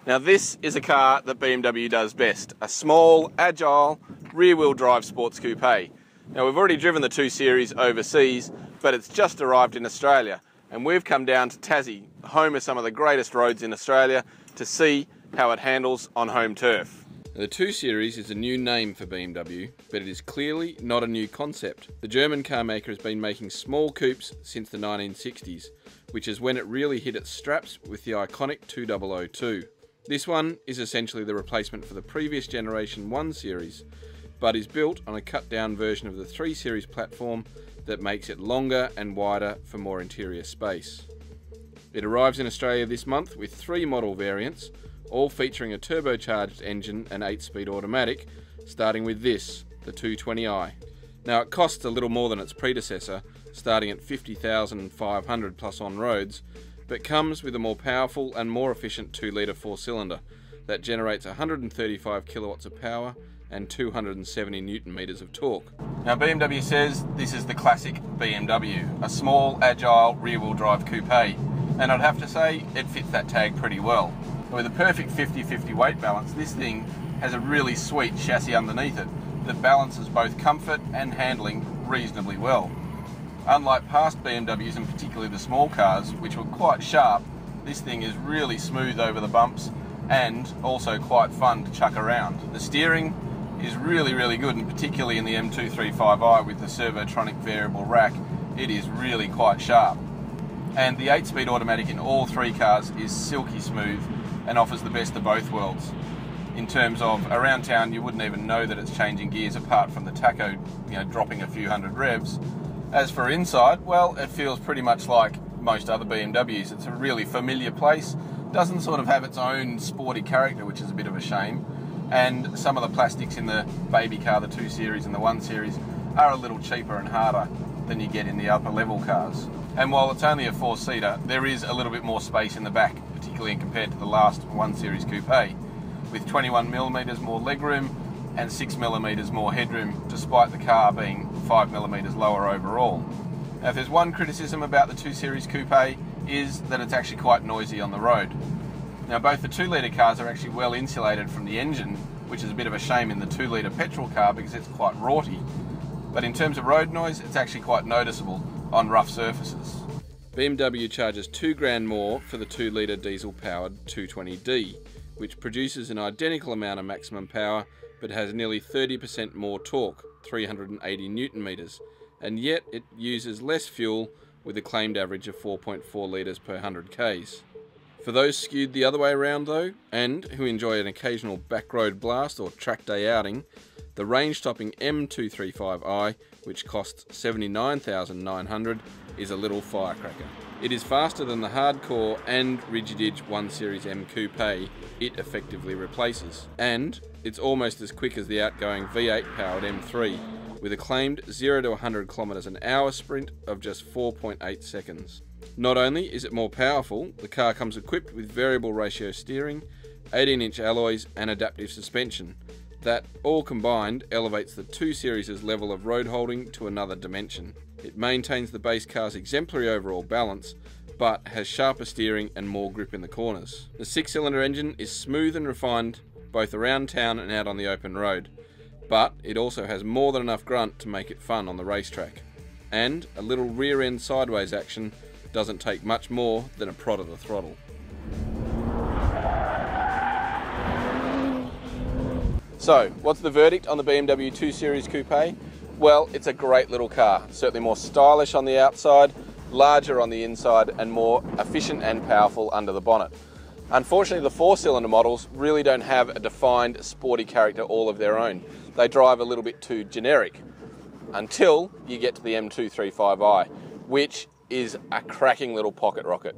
Now this is a car that BMW does best, a small, agile, rear-wheel drive sports coupe. Now we've already driven the 2 Series overseas, but it's just arrived in Australia, and we've come down to Tassie, home of some of the greatest roads in Australia, to see how it handles on home turf. The 2 Series is a new name for BMW, but it is clearly not a new concept. The German car maker has been making small coupes since the 1960s, which is when it really hit its straps with the iconic 2002. This one is essentially the replacement for the previous generation 1 Series, but is built on a cut down version of the 3 Series platform that makes it longer and wider for more interior space. It arrives in Australia this month with 3 model variants, all featuring a turbocharged engine and 8-speed automatic, starting with this, the 220i. Now it costs a little more than its predecessor, starting at $50,500 plus on roads, but comes with a more powerful and more efficient 2-litre 4-cylinder that generates 135 kilowatts of power and 270 newton meters of torque. Now BMW says this is the classic BMW, a small, agile, rear-wheel drive coupe, and I'd have to say it fits that tag pretty well. With a perfect 50-50 weight balance, this thing has a really sweet chassis underneath it that balances both comfort and handling reasonably well. Unlike past BMWs, and particularly the small cars, which were quite sharp, this thing is really smooth over the bumps and also quite fun to chuck around. The steering is really good, and particularly in the M235i with the Servotronic variable rack, it is really quite sharp. And the 8-speed automatic in all 3 cars is silky smooth and offers the best of both worlds. In terms of around town, you wouldn't even know that it's changing gears apart from the tacho, dropping a few hundred revs. As for inside, well, it feels pretty much like most other BMWs. It's a really familiar place, doesn't sort of have its own sporty character, which is a bit of a shame. And some of the plastics in the baby car, the 2 Series and the 1 Series, are a little cheaper and harder than you get in the upper level cars. And while it's only a 4-seater, there is a little bit more space in the back, particularly compared to the last 1 Series coupe, with 21mm more legroom and 6mm more headroom, despite the car being 5mm lower overall. Now, if there's one criticism about the 2 Series coupe, is that it's actually quite noisy on the road. Now, both the 2-litre cars are actually well insulated from the engine, which is a bit of a shame in the 2-litre petrol car because it's quite raughty. But in terms of road noise, it's actually quite noticeable on rough surfaces. BMW charges $2,000 more for the 2-litre diesel-powered 220d, which produces an identical amount of maximum power but has nearly 30% more torque, 380 newton meters, and yet it uses less fuel with a claimed average of 4.4 litres per 100 k's. For those skewed the other way around though, and who enjoy an occasional backroad blast or track day outing, the range-topping M235i, which costs $79,900, is a little firecracker. It is faster than the hardcore and rigid-edge 1 Series M coupe it effectively replaces, and it's almost as quick as the outgoing V8 powered M3, with a claimed 0 to 100 kilometers an hour sprint of just 4.8 seconds. Not only is it more powerful, the car comes equipped with variable ratio steering, 18-inch alloys and adaptive suspension. That, all combined, elevates the 2 Series' level of road holding to another dimension. It maintains the base car's exemplary overall balance, but has sharper steering and more grip in the corners. The 6-cylinder engine is smooth and refined both around town and out on the open road, but it also has more than enough grunt to make it fun on the racetrack. And a little rear-end sideways action doesn't take much more than a prod of the throttle. So, what's the verdict on the BMW 2 Series coupe? Well, it's a great little car, certainly more stylish on the outside, larger on the inside, and more efficient and powerful under the bonnet. Unfortunately, the 4-cylinder models really don't have a defined sporty character all of their own. They drive a little bit too generic, until you get to the M235i, which is a cracking little pocket rocket.